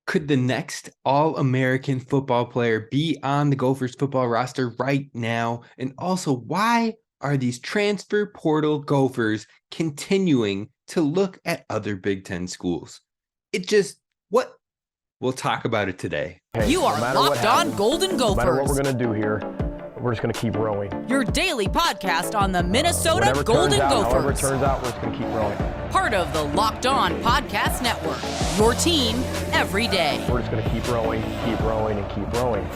Could the next All-American football player be on the Gophers football roster right now? And also, why are these transfer portal Gophers continuing to look at other Big Ten schools? What? We'll talk about it today. Hey, You are Locked On Golden Gophers. No matter what we're going to do here, we're just going to keep rowing. Your daily podcast on the Minnesota Golden Gophers. However it turns out, we're just going to keep rowing. Part of the Locked On Podcast Network. Your team every day. We're just going to keep rowing, and keep rowing.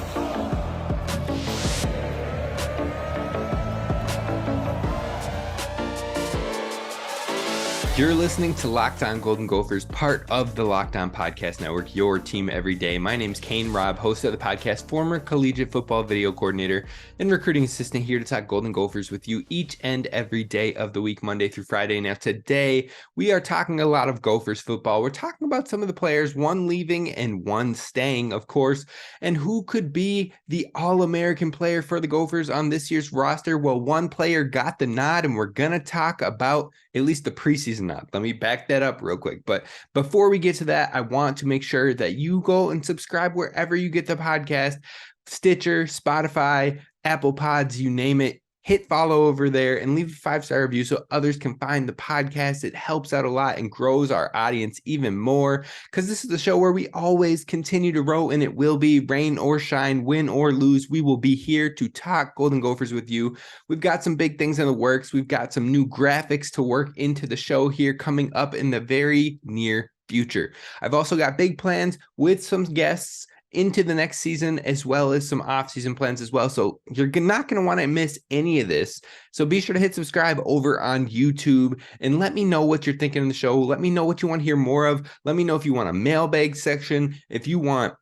You're listening to Locked On Golden Gophers, part of the Locked On Podcast Network, your team every day. My name's Kane Rob, host of the podcast, former collegiate football video coordinator, and recruiting assistant here to talk Golden Gophers with you each and every day of the week, Monday through Friday. Now today, we are talking a lot of Gophers football. We're talking about some of the players, one leaving and one staying, of course, and who could be the All-American player for the Gophers on this year's roster. Well, one player got the nod, and we're going to talk about at least the preseason nod. Let me back that up real quick. But before we get to that, I want to make sure that you go and subscribe wherever you get the podcast, Stitcher, Spotify, Apple Pods, you name it. Hit follow over there and leave a 5-star review so others can find the podcast. It helps out a lot and grows our audience even more, because this is the show where we always continue to row, and it will be rain or shine, win or lose. We will be here to talk Golden Gophers with you. We've got some big things in the works. We've got some new graphics to work into the show here coming up in the very near future. I've also got big plans with some guests into the next season, as well as some off-season plans as well. So you're not going to want to miss any of this. So be sure to hit subscribe over on YouTube and let me know what you're thinking of the show. Let me know what you want to hear more of. Let me know if you want a mailbag section, if you want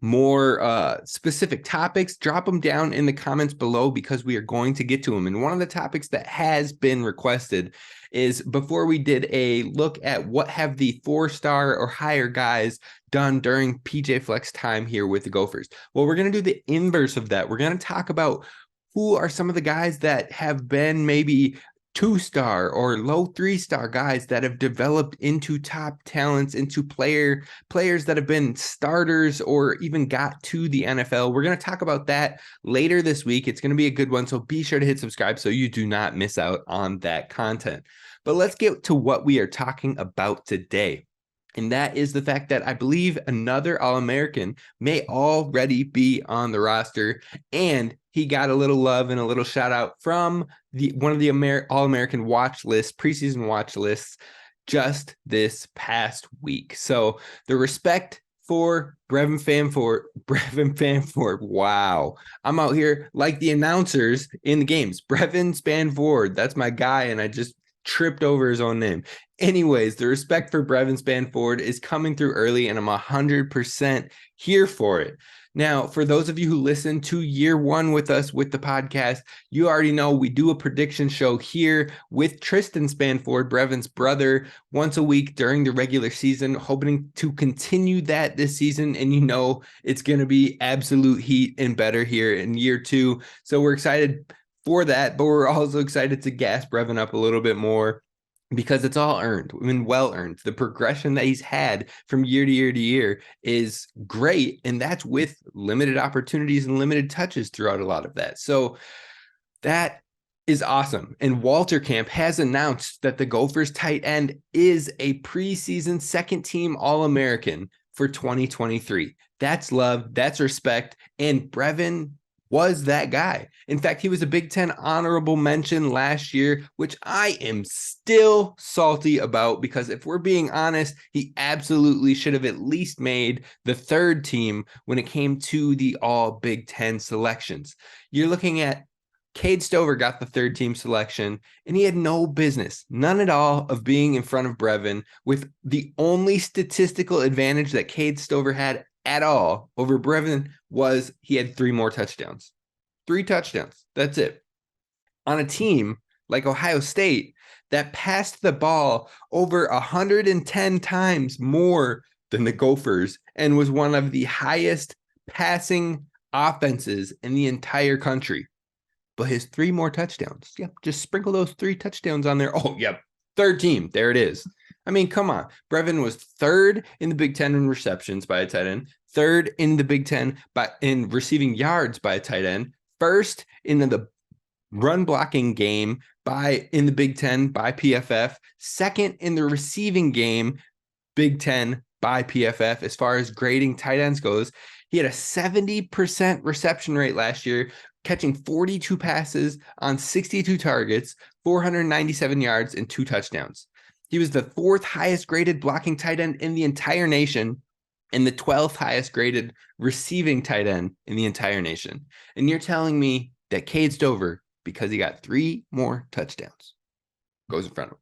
more specific topics, drop them down in the comments below, because we are going to get to them. And one of the topics that has been requested is, before we did a look at what have the 4-star or higher guys done during PJ Fleck's time here with the Gophers. Well, we're going to do the inverse of that. We're going to talk about who are some of the guys that have been maybe 2-star or low 3-star guys that have developed into top talents, into players that have been starters or even got to the NFL. We're going to talk about that later this week. It's going to be a good one, so be sure to hit subscribe so you do not miss out on that content. But let's get to what we are talking about today. And that is the fact that I believe another All-American may already be on the roster, and he got a little love and a little shout out from one of the All-American watch lists, preseason watch lists, just this past week. So the respect for Brevyn Spann-Ford. Wow. I'm out here like the announcers in the games. Brevyn Spann-Ford. That's my guy, and I just tripped over his own name. Anyways, the respect for Brevyn Spann-Ford is coming through early, and I'm 100% here for it. Now, for those of you who listened to year one with us with the podcast, you already know we do a prediction show here with Tristan Spann-Ford, Brevyn's brother, once a week during the regular season, hoping to continue that this season. And you know it's going to be absolute heat and better here in year two. So we're excited for that, but we're also excited to gas Brevyn up a little bit more, because it's all earned. I mean, well earned. The progression that he's had from year to year to year is great, and that's with limited opportunities and limited touches throughout a lot of that. So that is awesome. And Walter Camp has announced that the Gophers tight end is a preseason second-team All-American for 2023. That's love. That's respect. And Brevyn was that guy. In fact, he was a Big Ten honorable mention last year, which I am still salty about, because if we're being honest, he absolutely should have at least made the third team when it came to the all Big Ten selections. You're looking at Cade Stover got the third team selection, and he had no business, none at all, of being in front of Brevyn, with the only statistical advantage that Cade Stover had at all over Brevyn was he had 3 more touchdowns. 3 touchdowns. That's it. On a team like Ohio State that passed the ball over 110 times more than the Gophers and was one of the highest passing offenses in the entire country. But his 3 more touchdowns. Yep, just sprinkle those 3 touchdowns on there. Oh, yep. Third team. There it is. I mean, come on. Brevyn was third in the Big Ten in receptions by a tight end, third in the Big Ten in receiving yards by a tight end, first in the run blocking game in the Big Ten by PFF, second in the receiving game Big Ten by PFF as far as grading tight ends goes. He had a 70% reception rate last year, catching 42 passes on 62 targets, 497 yards, and 2 touchdowns. He was the 4th highest graded blocking tight end in the entire nation and the 12th highest graded receiving tight end in the entire nation. And you're telling me that Cade Stover, because he got 3 more touchdowns, goes in front of him.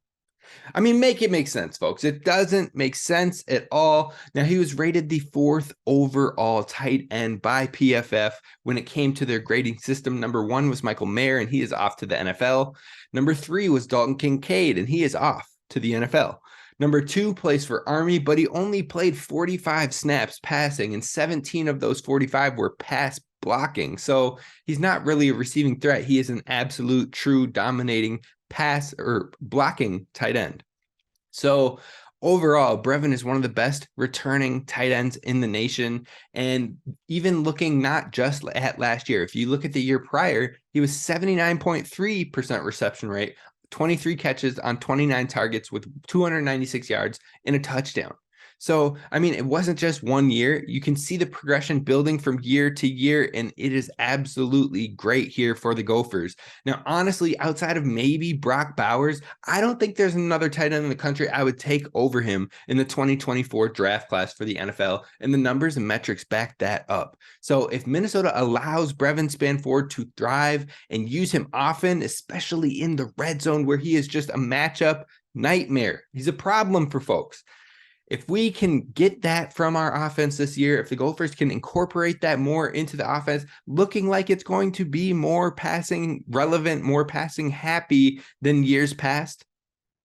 I mean, make it make sense, folks. It doesn't make sense at all. Now, he was rated the 4th overall tight end by PFF when it came to their grading system. Number 1 was Michael Mayer, and he is off to the NFL. Number 3 was Dalton Kincaid, and he is off to the NFL. Number 2 plays for Army, but he only played 45 snaps passing, and 17 of those 45 were pass blocking. So he's not really a receiving threat. He is an absolute, true, dominating pass or blocking tight end. So overall, Brevyn is one of the best returning tight ends in the nation. And even looking not just at last year, if you look at the year prior, he was 79.3% reception rate, 23 catches on 29 targets with 296 yards and a touchdown. So, I mean, it wasn't just 1 year. You can see the progression building from year to year, and it is absolutely great here for the Gophers. Now, honestly, outside of maybe Brock Bowers, I don't think there's another tight end in the country I would take over him in the 2024 draft class for the NFL, and the numbers and metrics back that up. So if Minnesota allows Brevyn Spann-Ford to thrive and use him often, especially in the red zone where he is just a matchup nightmare, he's a problem for folks. If we can get that from our offense this year, if the Gophers can incorporate that more into the offense, looking like it's going to be more passing relevant, more passing happy than years past,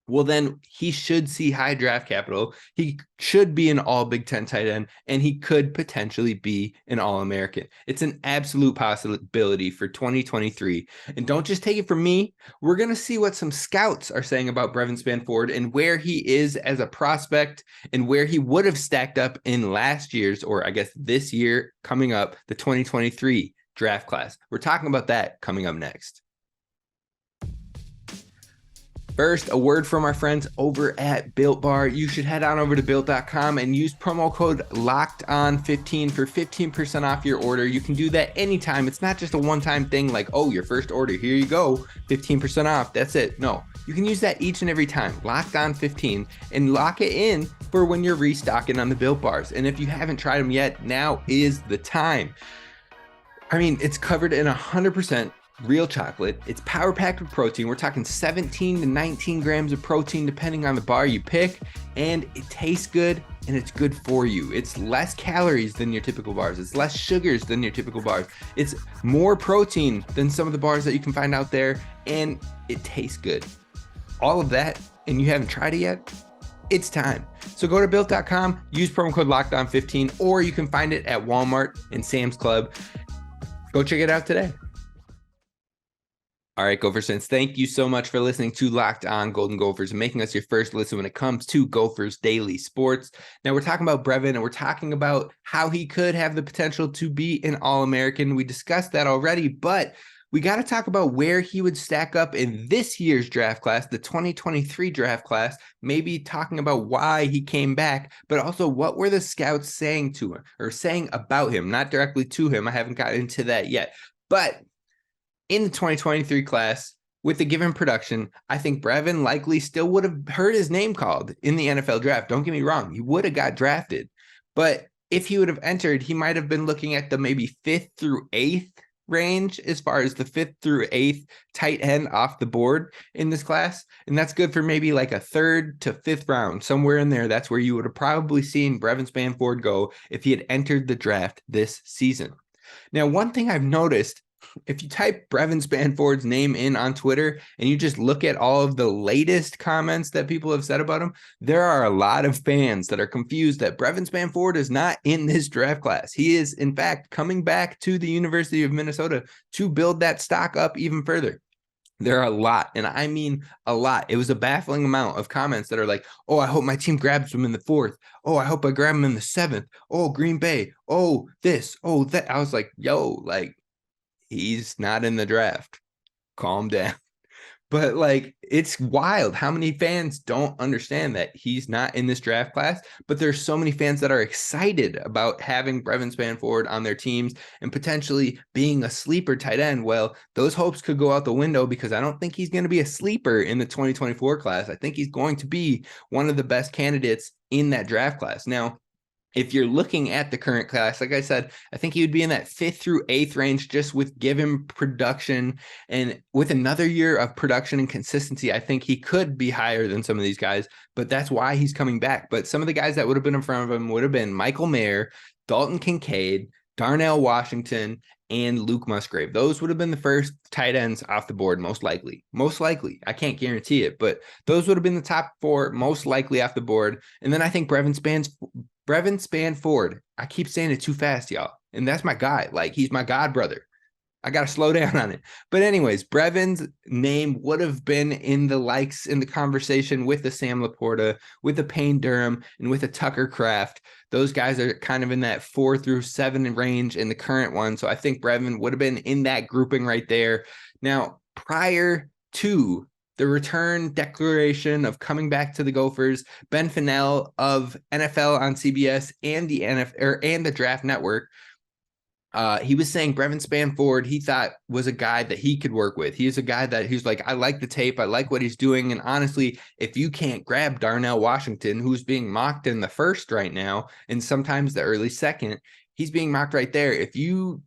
well, then he should see high draft capital. He should be an all Big Ten tight end, and he could potentially be an All-American. It's an absolute possibility for 2023. And don't just take it from me. We're going to see what some scouts are saying about Brevyn Spann-Ford and where he is as a prospect and where he would have stacked up in last year's, or I guess this year coming up, the 2023 draft class. We're talking about that coming up next. First, a word from our friends over at Built Bar. You should head on over to Built.com and use promo code LOCKEDON15 for 15% off your order. You can do that anytime. It's not just a one-time thing like, oh, your first order, here you go, 15% off, that's it. No, you can use that each and every time, LOCKEDON15, and lock it in for when you're restocking on the Built Bars. And if you haven't tried them yet, now is the time. I mean, it's covered in 100% real chocolate. It's power packed with protein. We're talking 17 to 19 grams of protein depending on the bar you pick, and it tastes good and it's good for you. It's less calories than your typical bars. It's less sugars than your typical bars. It's more protein than some of the bars that you can find out there, and it tastes good. All of that, and you haven't tried it yet? It's time. So go to Built.com, use promo code LOCKEDON15, or you can find it at Walmart and Sam's Club. Go check it out today. All right, Gophers fans, thank you so much for listening to Locked On Golden Gophers and making us your first listen when it comes to Gophers Daily Sports. Now, we're talking about Brevyn, and we're talking about how he could have the potential to be an All-American. We discussed that already, but we got to talk about where he would stack up in this year's draft class, the 2023 draft class, maybe talking about why he came back, but also what were the scouts saying to him or saying about him, not directly to him. I haven't gotten into that yet, but in the 2023 class, with the given production, I think Brevyn likely still would have heard his name called in the NFL draft. Don't get me wrong. He would have got drafted. But if he would have entered, he might have been looking at the maybe 5th through 8th range as far as the 5th through 8th tight end off the board in this class. And that's good for maybe like a 3rd to 5th round, somewhere in there. That's where you would have probably seen Brevyn Spann-Ford go if he had entered the draft this season. Now, one thing I've noticed, if you type Brevyn Spann-Ford's name in on Twitter and you just look at all of the latest comments that people have said about him, there are a lot of fans that are confused that Brevyn Spann-Ford is not in this draft class. He is, in fact, coming back to the University of Minnesota to build that stock up even further. There are a lot, and I mean a lot. It was a baffling amount of comments that are like, oh, I hope my team grabs him in the 4th. Oh, I hope I grab him in the 7th. Oh, Green Bay. Oh, this. Oh, that. I was like, yo, like, he's not in the draft. Calm down. But like, it's wild how many fans don't understand that he's not in this draft class. But there's so many fans that are excited about having Brevyn Spann-Ford on their teams and potentially being a sleeper tight end. Well, those hopes could go out the window because I don't think he's going to be a sleeper in the 2024 class. I think he's going to be one of the best candidates in that draft class. Now, if you're looking at the current class, like I said, I think he would be in that 5th through 8th range just with given production, and with another year of production and consistency, I think he could be higher than some of these guys, but that's why he's coming back. But some of the guys that would have been in front of him would have been Michael Mayer, Dalton Kincaid, Darnell Washington, and Luke Musgrave. Those would have been the first tight ends off the board, most likely. Most likely. I can't guarantee it, but those would have been the top 4 most likely off the board. And then I think Brevyn Spann-Ford. I keep saying it too fast, y'all. And that's my guy. Like, he's my god brother. I got to slow down on it. But anyways, Brevyn's name would have been in the conversation with the Sam Laporta, with the Payne Durham, and with the Tucker Kraft. Those guys are kind of in that 4 through 7 range in the current one. So I think Brevyn would have been in that grouping right there. Now, prior to the return declaration of coming back to the Gophers, Ben Fennell of NFL on CBS and the NFL and the Draft Network, he was saying Brevyn Spann-Ford, he thought was a guy that he could work with. He's a guy that he's like, I like the tape. I like what he's doing. And honestly, if you can't grab Darnell Washington, who's being mocked in the 1st right now, and sometimes the early 2nd, he's being mocked right there. If you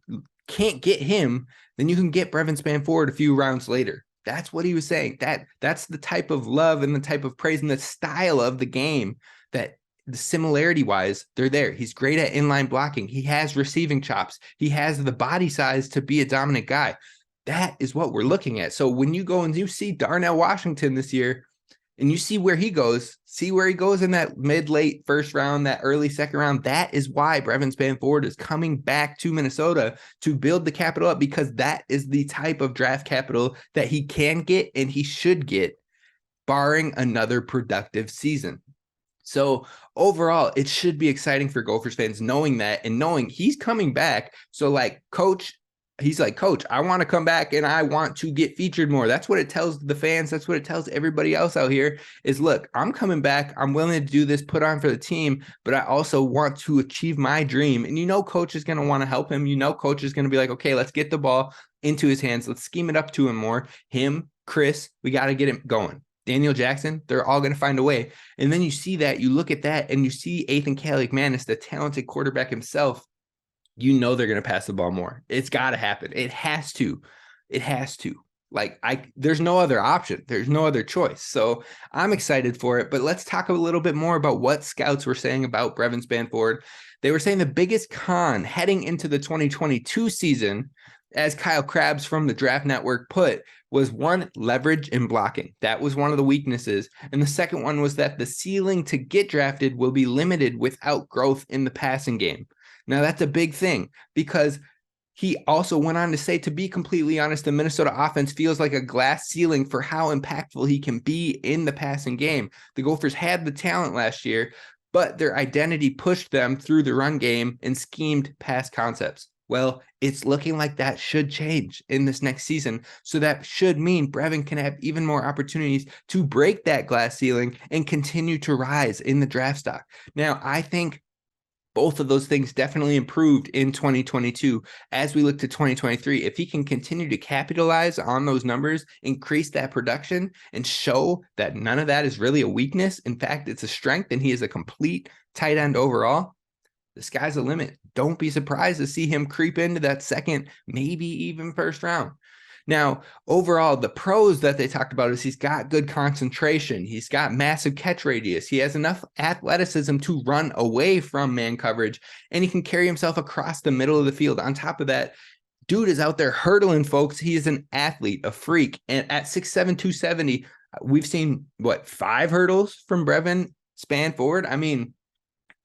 can't get him, then you can get Brevyn Spann-Ford a few rounds later. That's what he was saying. That's the type of love and the type of praise and the style of the game that the similarity wise, they're there. He's great at inline blocking. He has receiving chops. He has the body size to be a dominant guy. That is what we're looking at. So when you go and you see Darnell Washington this year and you see where he goes in that mid-late 1st round, that early 2nd round, that is why Brevyn Spann-Ford is coming back to Minnesota to build the capital up, because that is the type of draft capital that he can get and he should get, barring another productive season. So overall, it should be exciting for Gophers fans knowing that and knowing he's coming back. So like, he's like, Coach, I want to come back and I want to get featured more. That's what it tells the fans. That's what it tells everybody else out here is, look, I'm coming back. I'm willing to do this, put on for the team, but I also want to achieve my dream. And Coach is going to want to help him. Coach is going to be like, okay, let's get the ball into his hands. Let's scheme it up to him more. Him, Chris, we got to get him going. Daniel Jackson, they're all going to find a way. And then you see that, you look at that, and you see Ethan Kaliakmanis, the talented quarterback himself. They're going to pass the ball more. It's got to happen. It has to. It has to. There's no other option. There's no other choice. So I'm excited for it. But let's talk a little bit more about what scouts were saying about Brevyn Spann-Ford. They were saying the biggest con heading into the 2022 season, as Kyle Krabs from the Draft Network put, was 1, leverage and blocking. That was one of the weaknesses. And the second one was that the ceiling to get drafted will be limited without growth in the passing game. Now, that's a big thing, because he also went on to say, to be completely honest, the Minnesota offense feels like a glass ceiling for how impactful he can be in the passing game. The Gophers had the talent last year, but their identity pushed them through the run game and schemed pass concepts. Well, it's looking like that should change in this next season. So that should mean Brevyn can have even more opportunities to break that glass ceiling and continue to rise in the draft stock. Now, I think both of those things definitely improved in 2022. As we look to 2023, if he can continue to capitalize on those numbers, increase that production, and show that none of that is really a weakness, in fact, it's a strength, and he is a complete tight end overall, the sky's the limit. Don't be surprised to see him creep into that 2nd, maybe even 1st round. Now, overall, the pros that they talked about is he's got good concentration. He's got massive catch radius. He has enough athleticism to run away from man coverage, and he can carry himself across the middle of the field. On top of that, dude is out there hurdling folks. He is an athlete, a freak. And at 6'7", 270, we've seen, 5 hurdles from Brevyn Spann-Ford? I mean,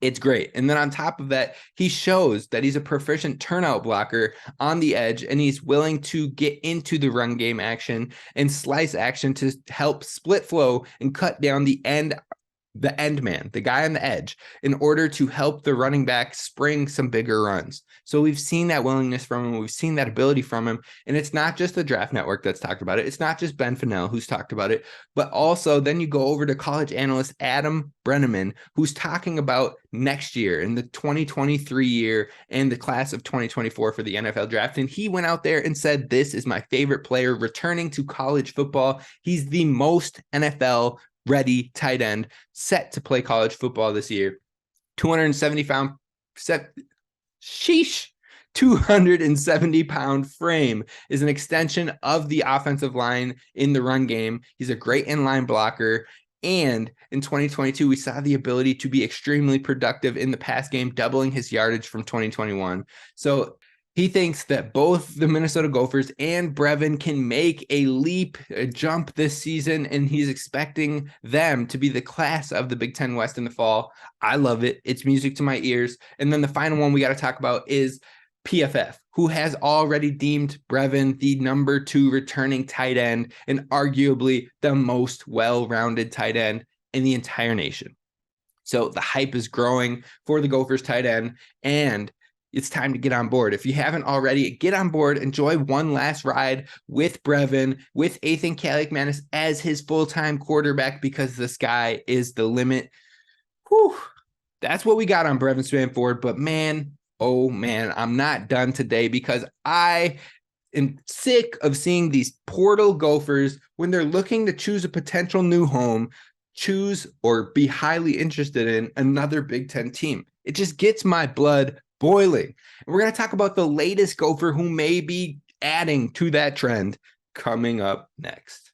It's great. And then on top of that, he shows that he's a proficient turnout blocker on the edge, and he's willing to get into the run game action and slice action to help split flow and cut down the end man, the guy on the edge, in order to help the running back spring some bigger runs. So we've seen that willingness from him. We've seen that ability from him. And it's not just the Draft Network that's talked about it. It's not just Ben Fennell who's talked about it, but also then you go over to college analyst Adam Brenneman, who's talking about next year in the 2023 year and the class of 2024 for the NFL draft. And he went out there and said, this is my favorite player returning to college football. He's the most NFL ready tight end set to play college football this year. 270-pound frame is an extension of the offensive line in the run game. He's a great inline blocker. And in 2022, we saw the ability to be extremely productive in the pass game, doubling his yardage from 2021. So he thinks that both the Minnesota Gophers and Brevyn can make a jump this season, and he's expecting them to be the class of the Big Ten West in the fall. I love it. It's music to my ears. And then the final one we got to talk about is PFF, who has already deemed Brevyn the number 2 returning tight end and arguably the most well-rounded tight end in the entire nation. So the hype is growing for the Gophers tight end, and it's time to get on board. If you haven't already, get on board. Enjoy one last ride with Brevyn, with Ethan Kaliakmanis as his full-time quarterback, because the sky is the limit. Whew. That's what we got on Brevyn Spann-Ford. But man, oh man, I'm not done today, because I am sick of seeing these portal Gophers, when they're looking to choose a potential new home, choose or be highly interested in another Big Ten team. It just gets my blood boiling. And we're going to talk about the latest Gopher who may be adding to that trend coming up next.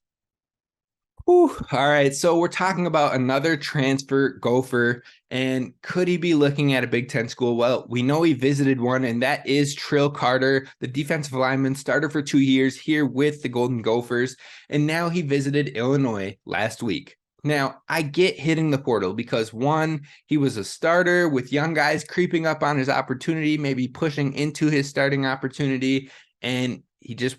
Whew. All right, so we're talking about another transfer Gopher, and could he be looking at a Big Ten school? Well, we know he visited one, and that is Trill Carter, the defensive lineman, starter for 2 years here with the Golden Gophers, and now he visited Illinois last week. Now, I get hitting the portal because, one, he was a starter with young guys creeping up on his opportunity, maybe pushing into his starting opportunity, and he just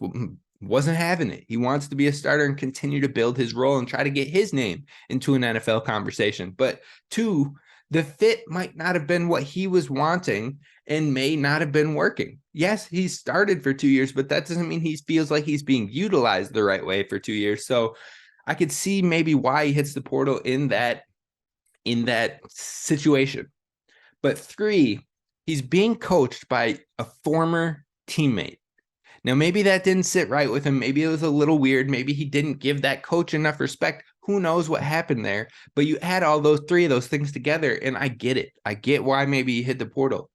wasn't having it. He wants to be a starter and continue to build his role and try to get his name into an NFL conversation. But two, the fit might not have been what he was wanting and may not have been working. Yes, he started for 2 years, but that doesn't mean he feels like he's being utilized the right way for 2 years. So I could see maybe why he hits the portal in that situation. But three, he's being coached by a former teammate. Now, maybe that didn't sit right with him. Maybe it was a little weird. Maybe he didn't give that coach enough respect. Who knows what happened there? But you add all those three of those things together, and I get it. I get why maybe he hit the portal.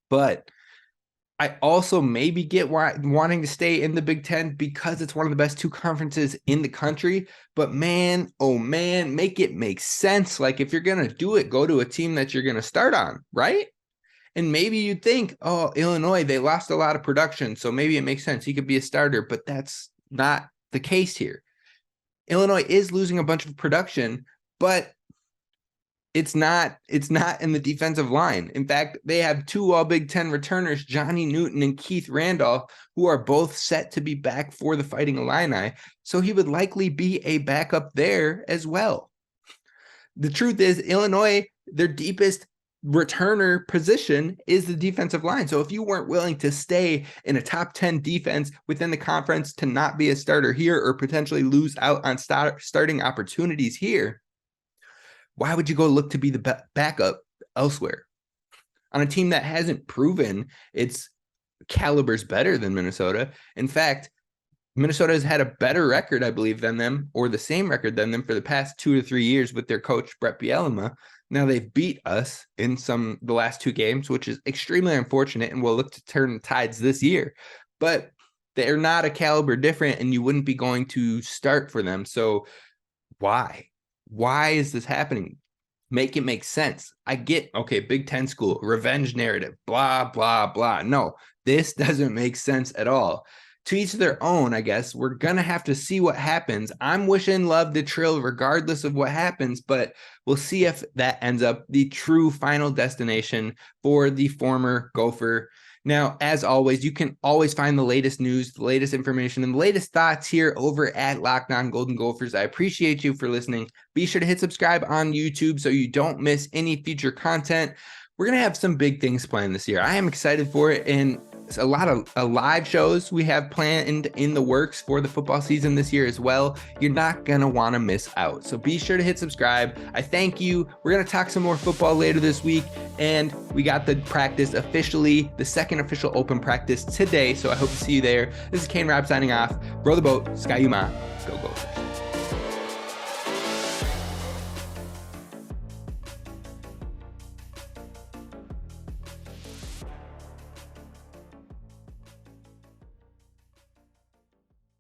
But I also maybe get why wanting to stay in the Big Ten, because it's one of the best 2 conferences in the country. But man, oh man, make it make sense. Like, if you're going to do it, go to a team that you're going to start on, right? And maybe you'd think, oh, Illinois, they lost a lot of production, so maybe it makes sense. He could be a starter, but that's not the case here. Illinois is losing a bunch of production, but it's not in the defensive line. In fact, they have 2 all Big Ten returners, Johnny Newton and Keith Randolph, who are both set to be back for the Fighting Illini. So he would likely be a backup there as well. The truth is, Illinois, their deepest returner position is the defensive line. So if you weren't willing to stay in a top 10 defense within the conference to not be a starter here, or potentially lose out on starting opportunities here, why would you go look to be the backup elsewhere on a team that hasn't proven its caliber's better than Minnesota? In fact, Minnesota has had a better record, I believe, than them, or the same record than them for the past 2 or 3 years with their coach, Brett Bielema. Now, they've beat us in the last 2 games, which is extremely unfortunate, and will look to turn the tides this year. But they're not a caliber different, and you wouldn't be going to start for them. So why? Why is this happening? Make it make sense. I get, okay, Big Ten school, revenge narrative, blah, blah, blah. No, this doesn't make sense at all. to each their own, I guess. We're going to have to see what happens. I'm wishing love to Trill regardless of what happens, but we'll see if that ends up the true final destination for the former Gopher. Now, as always, you can always find the latest news, the latest information, and the latest thoughts here over at Locked On Golden Gophers. I appreciate you for listening. Be sure to hit subscribe on YouTube so you don't miss any future content. We're going to have some big things planned this year. I am excited for it, and a lot of live shows we have planned in the works for the football season this year as well. You're not going to want to miss out. So be sure to hit subscribe. I thank you. We're going to talk some more football later this week, and we got the practice officially, the second official open practice today. So I hope to see you there. This is Kane Rob signing off. Row the boat, Sky Uma, go Gophers.